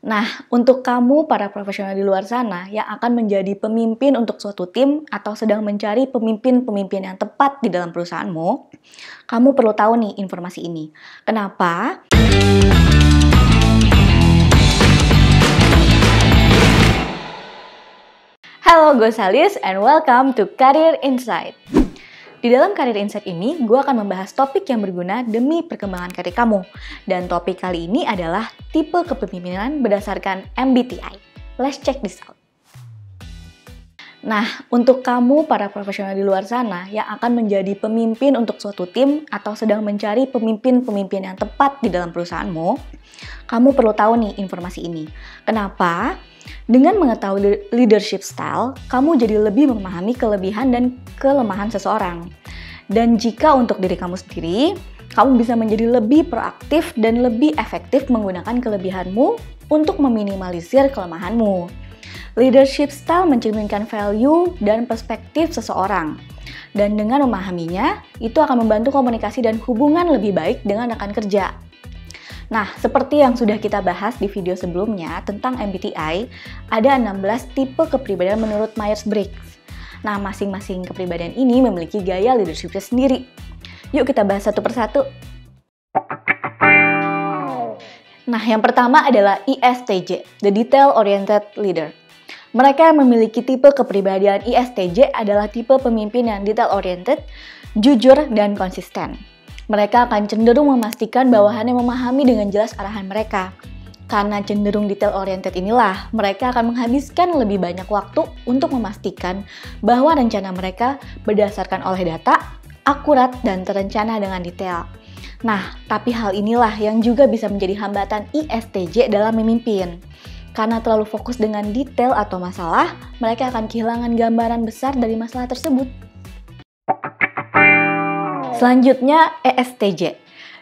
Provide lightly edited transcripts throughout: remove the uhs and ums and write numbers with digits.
Nah, untuk kamu para profesional di luar sana yang akan menjadi pemimpin untuk suatu tim atau sedang mencari pemimpin-pemimpin yang tepat di dalam perusahaanmu, kamu perlu tahu nih informasi ini. Kenapa? Halo, gue Salis and welcome to Career Insight. Di dalam Career Insight ini, gue akan membahas topik yang berguna demi perkembangan karir kamu. Dan topik kali ini adalah tipe kepemimpinan berdasarkan MBTI. Let's check this out. Nah, untuk kamu para profesional di luar sana yang akan menjadi pemimpin untuk suatu tim atau sedang mencari pemimpin-pemimpin yang tepat di dalam perusahaanmu, kamu perlu tahu nih informasi ini. Kenapa? Dengan mengetahui leadership style, kamu jadi lebih memahami kelebihan dan kelemahan seseorang. Dan jika untuk diri kamu sendiri, kamu bisa menjadi lebih proaktif dan lebih efektif menggunakan kelebihanmu untuk meminimalisir kelemahanmu. Leadership style mencerminkan value dan perspektif seseorang. Dan dengan memahaminya, itu akan membantu komunikasi dan hubungan lebih baik dengan rekan kerja. Nah, seperti yang sudah kita bahas di video sebelumnya tentang MBTI, ada 16 tipe kepribadian menurut Myers-Briggs. Nah, masing-masing kepribadian ini memiliki gaya leadershipnya sendiri. Yuk kita bahas satu persatu. Nah, yang pertama adalah ESTJ, the Detail-Oriented Leader. Mereka yang memiliki tipe kepribadian ESTJ adalah tipe pemimpin yang detail-oriented, jujur, dan konsisten. Mereka akan cenderung memastikan bawahannya memahami dengan jelas arahan mereka. Karena cenderung detail-oriented inilah, mereka akan menghabiskan lebih banyak waktu untuk memastikan bahwa rencana mereka berdasarkan oleh data, akurat, dan terencana dengan detail. Nah, tapi hal inilah yang juga bisa menjadi hambatan ESTJ dalam memimpin. Karena terlalu fokus dengan detail atau masalah, mereka akan kehilangan gambaran besar dari masalah tersebut. Selanjutnya, ESTJ,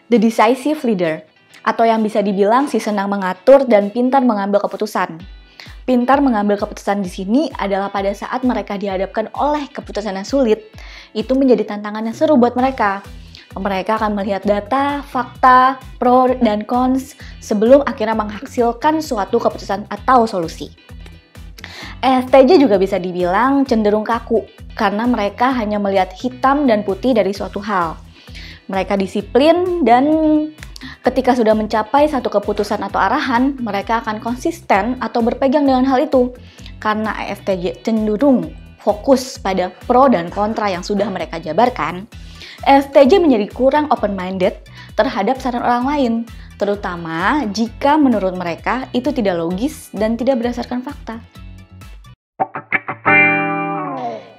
the Decisive Leader, atau yang bisa dibilang si senang mengatur dan pintar mengambil keputusan. Pintar mengambil keputusan di sini adalah pada saat mereka dihadapkan oleh keputusan yang sulit, itu menjadi tantangan yang seru buat mereka. Mereka akan melihat data, fakta, pro, dan cons sebelum akhirnya menghasilkan suatu keputusan atau solusi. ESTJ juga bisa dibilang cenderung kaku, karena mereka hanya melihat hitam dan putih dari suatu hal. Mereka disiplin dan ketika sudah mencapai satu keputusan atau arahan, mereka akan konsisten atau berpegang dengan hal itu. Karena ESTJ cenderung fokus pada pro dan kontra yang sudah mereka jabarkan, ESTJ menjadi kurang open-minded terhadap saran orang lain, terutama jika menurut mereka itu tidak logis dan tidak berdasarkan fakta.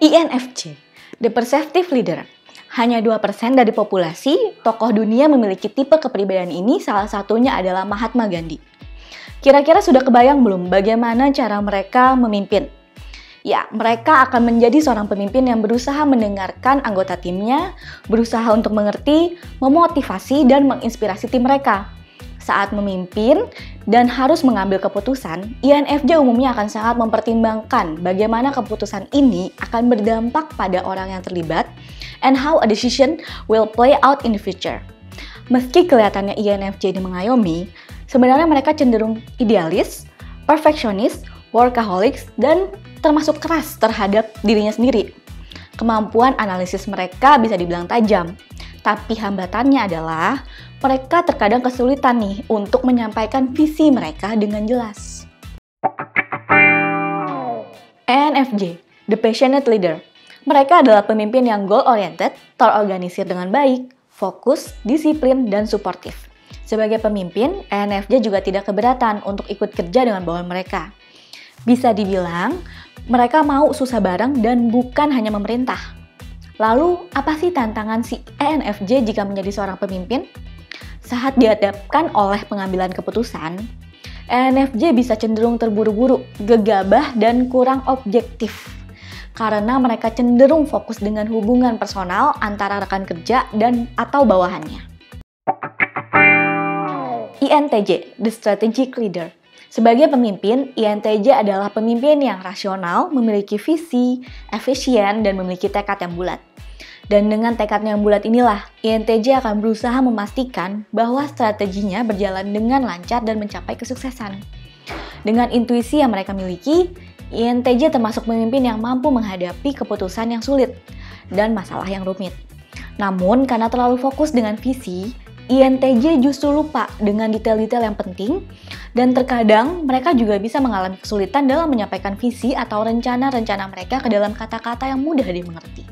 INFJ, the Perceptive Leader. Hanya 2% dari populasi, tokoh dunia memiliki tipe kepribadian ini, salah satunya adalah Mahatma Gandhi. Kira-kira sudah kebayang belum bagaimana cara mereka memimpin? Ya, mereka akan menjadi seorang pemimpin yang berusaha mendengarkan anggota timnya, berusaha untuk mengerti, memotivasi, dan menginspirasi tim mereka. Saat memimpin dan harus mengambil keputusan, INFJ umumnya akan sangat mempertimbangkan bagaimana keputusan ini akan berdampak pada orang yang terlibat and how a decision will play out in the future. Meski kelihatannya INFJ ini mengayomi, sebenarnya mereka cenderung idealis, perfeksionis, workaholics, dan termasuk keras terhadap dirinya sendiri. Kemampuan analisis mereka bisa dibilang tajam, tapi hambatannya adalah mereka terkadang kesulitan nih untuk menyampaikan visi mereka dengan jelas. ENFJ, the Passionate Leader. Mereka adalah pemimpin yang goal-oriented, terorganisir dengan baik, fokus, disiplin, dan suportif. Sebagai pemimpin, ENFJ juga tidak keberatan untuk ikut kerja dengan bawahan mereka. Bisa dibilang, mereka mau susah bareng dan bukan hanya memerintah. Lalu, apa sih tantangan si ENFJ jika menjadi seorang pemimpin? Saat dihadapkan oleh pengambilan keputusan, ENFJ bisa cenderung terburu-buru, gegabah, dan kurang objektif. Karena mereka cenderung fokus dengan hubungan personal antara rekan kerja dan atau bawahannya. INTJ, the Strategic Leader. Sebagai pemimpin, INTJ adalah pemimpin yang rasional, memiliki visi, efisien, dan memiliki tekad yang bulat. Dan dengan tekadnya yang bulat inilah, INTJ akan berusaha memastikan bahwa strateginya berjalan dengan lancar dan mencapai kesuksesan. Dengan intuisi yang mereka miliki, INTJ termasuk pemimpin yang mampu menghadapi keputusan yang sulit dan masalah yang rumit. Namun, karena terlalu fokus dengan visi, INTJ justru lupa dengan detail-detail yang penting, dan terkadang mereka juga bisa mengalami kesulitan dalam menyampaikan visi atau rencana-rencana mereka ke dalam kata-kata yang mudah dimengerti.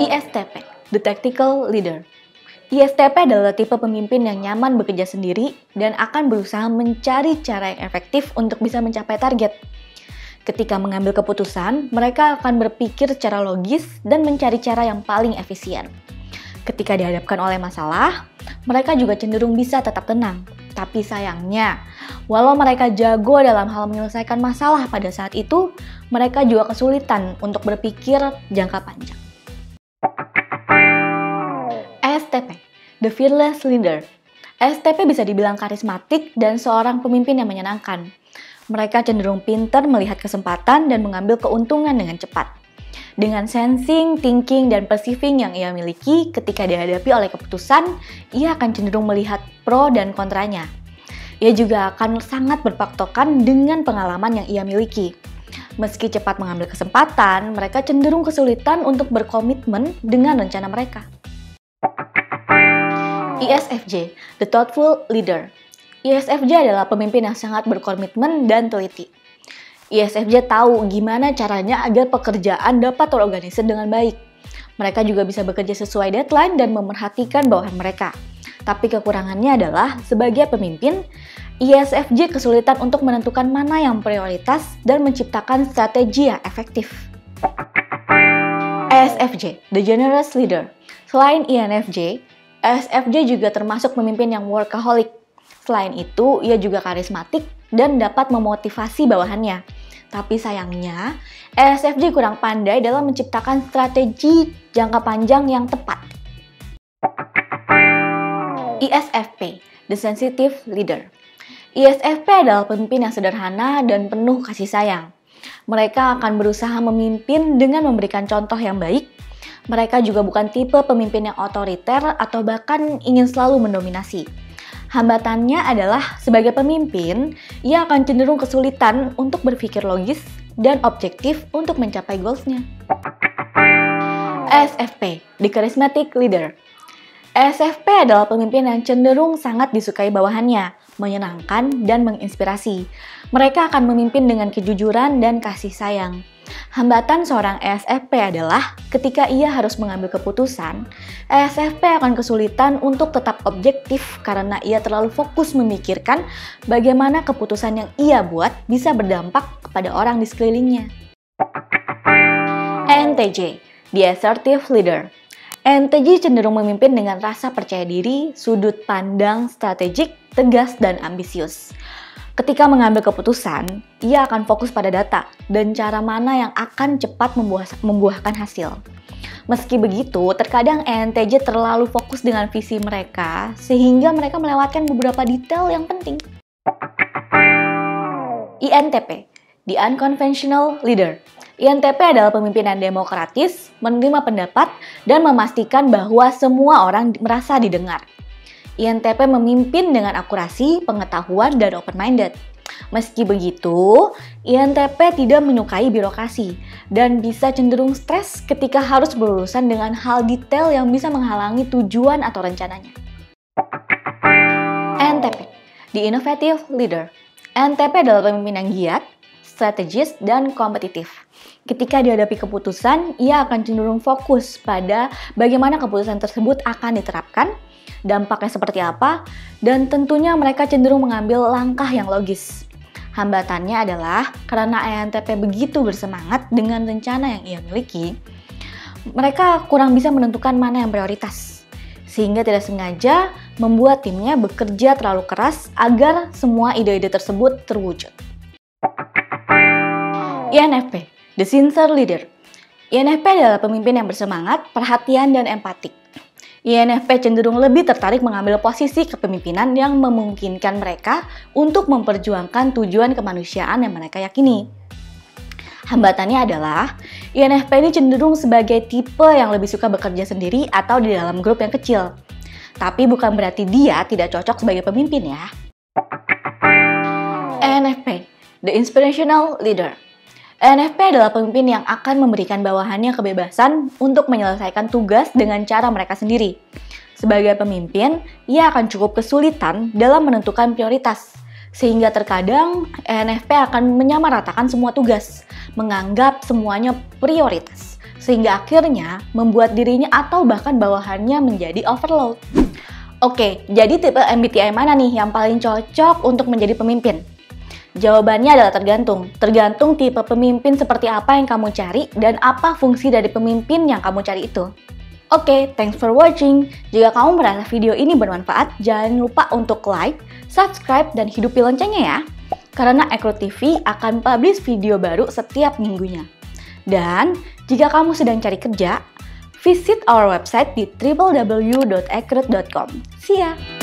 ISTP, The Tactical Leader. ISTP adalah tipe pemimpin yang nyaman bekerja sendiri dan akan berusaha mencari cara yang efektif untuk bisa mencapai target. Ketika mengambil keputusan, mereka akan berpikir secara logis dan mencari cara yang paling efisien. Ketika dihadapkan oleh masalah, mereka juga cenderung bisa tetap tenang. Tapi sayangnya, walau mereka jago dalam hal menyelesaikan masalah pada saat itu, mereka juga kesulitan untuk berpikir jangka panjang. ESTP, The Fearless Leader. ESTP bisa dibilang karismatik dan seorang pemimpin yang menyenangkan. Mereka cenderung pintar melihat kesempatan dan mengambil keuntungan dengan cepat. Dengan sensing, thinking, dan perceiving yang ia miliki ketika dihadapi oleh keputusan, ia akan cenderung melihat pro dan kontranya. Ia juga akan sangat berpatokan dengan pengalaman yang ia miliki. Meski cepat mengambil kesempatan, mereka cenderung kesulitan untuk berkomitmen dengan rencana mereka. ISFJ, The Thoughtful Leader. ISFJ adalah pemimpin yang sangat berkomitmen dan teliti. ISFJ tahu gimana caranya agar pekerjaan dapat terorganisir dengan baik. Mereka juga bisa bekerja sesuai deadline dan memerhatikan bawahan mereka. Tapi kekurangannya adalah, sebagai pemimpin, ISFJ kesulitan untuk menentukan mana yang prioritas dan menciptakan strategi yang efektif. ESFJ, The Generous Leader. Selain INFJ, ESFJ juga termasuk pemimpin yang workaholic. Selain itu, ia juga karismatik dan dapat memotivasi bawahannya. Tapi sayangnya, ESFJ kurang pandai dalam menciptakan strategi jangka panjang yang tepat. ISFP, The Sensitive Leader. ISFP adalah pemimpin yang sederhana dan penuh kasih sayang. Mereka akan berusaha memimpin dengan memberikan contoh yang baik. Mereka juga bukan tipe pemimpin yang otoriter atau bahkan ingin selalu mendominasi. Hambatannya adalah, sebagai pemimpin, ia akan cenderung kesulitan untuk berpikir logis dan objektif untuk mencapai goals-nya. ESFP, The Charismatic Leader. ESFP adalah pemimpin yang cenderung sangat disukai bawahannya, menyenangkan dan menginspirasi. Mereka akan memimpin dengan kejujuran dan kasih sayang. Hambatan seorang ESFP adalah ketika ia harus mengambil keputusan, ESFP akan kesulitan untuk tetap objektif karena ia terlalu fokus memikirkan bagaimana keputusan yang ia buat bisa berdampak kepada orang di sekelilingnya. ENTJ, The Assertive Leader. ENTJ cenderung memimpin dengan rasa percaya diri, sudut pandang strategik, tegas, dan ambisius. Ketika mengambil keputusan, ia akan fokus pada data dan cara mana yang akan cepat membuahkan hasil. Meski begitu, terkadang ENTJ terlalu fokus dengan visi mereka sehingga mereka melewatkan beberapa detail yang penting. INTP, The Unconventional Leader. INTP adalah pemimpin yang demokratis, menerima pendapat, dan memastikan bahwa semua orang merasa didengar. INTP memimpin dengan akurasi, pengetahuan, dan open-minded. Meski begitu, INTP tidak menyukai birokrasi dan bisa cenderung stres ketika harus berurusan dengan hal detail yang bisa menghalangi tujuan atau rencananya. ENTP, The Innovative Leader. ENTP adalah pemimpin yang giat, strategis, dan kompetitif. Ketika dihadapi keputusan, ia akan cenderung fokus pada bagaimana keputusan tersebut akan diterapkan, dampaknya seperti apa, dan tentunya mereka cenderung mengambil langkah yang logis. Hambatannya adalah karena ENTP begitu bersemangat dengan rencana yang ia miliki, mereka kurang bisa menentukan mana yang prioritas, sehingga tidak sengaja membuat timnya bekerja terlalu keras agar semua ide-ide tersebut terwujud. INFP, The Sincere Leader. INFP adalah pemimpin yang bersemangat, perhatian, dan empatik. INFP cenderung lebih tertarik mengambil posisi kepemimpinan yang memungkinkan mereka untuk memperjuangkan tujuan kemanusiaan yang mereka yakini. Hambatannya adalah, INFP ini cenderung sebagai tipe yang lebih suka bekerja sendiri atau di dalam grup yang kecil. Tapi bukan berarti dia tidak cocok sebagai pemimpin ya. ENFP, The Inspirational Leader. ENFP adalah pemimpin yang akan memberikan bawahannya kebebasan untuk menyelesaikan tugas dengan cara mereka sendiri. Sebagai pemimpin, ia akan cukup kesulitan dalam menentukan prioritas, sehingga terkadang ENFP akan menyamaratakan semua tugas, menganggap semuanya prioritas, sehingga akhirnya membuat dirinya atau bahkan bawahannya menjadi overload. Oke, jadi tipe MBTI mana nih yang paling cocok untuk menjadi pemimpin? Jawabannya adalah tergantung tipe pemimpin seperti apa yang kamu cari dan apa fungsi dari pemimpin yang kamu cari itu. Oke, thanks for watching. Jika kamu merasa video ini bermanfaat, jangan lupa untuk like, subscribe, dan hidupi loncengnya ya. Karena Ekrut TV akan publish video baru setiap minggunya. Dan jika kamu sedang cari kerja, visit our website di www.ekrut.com. See ya!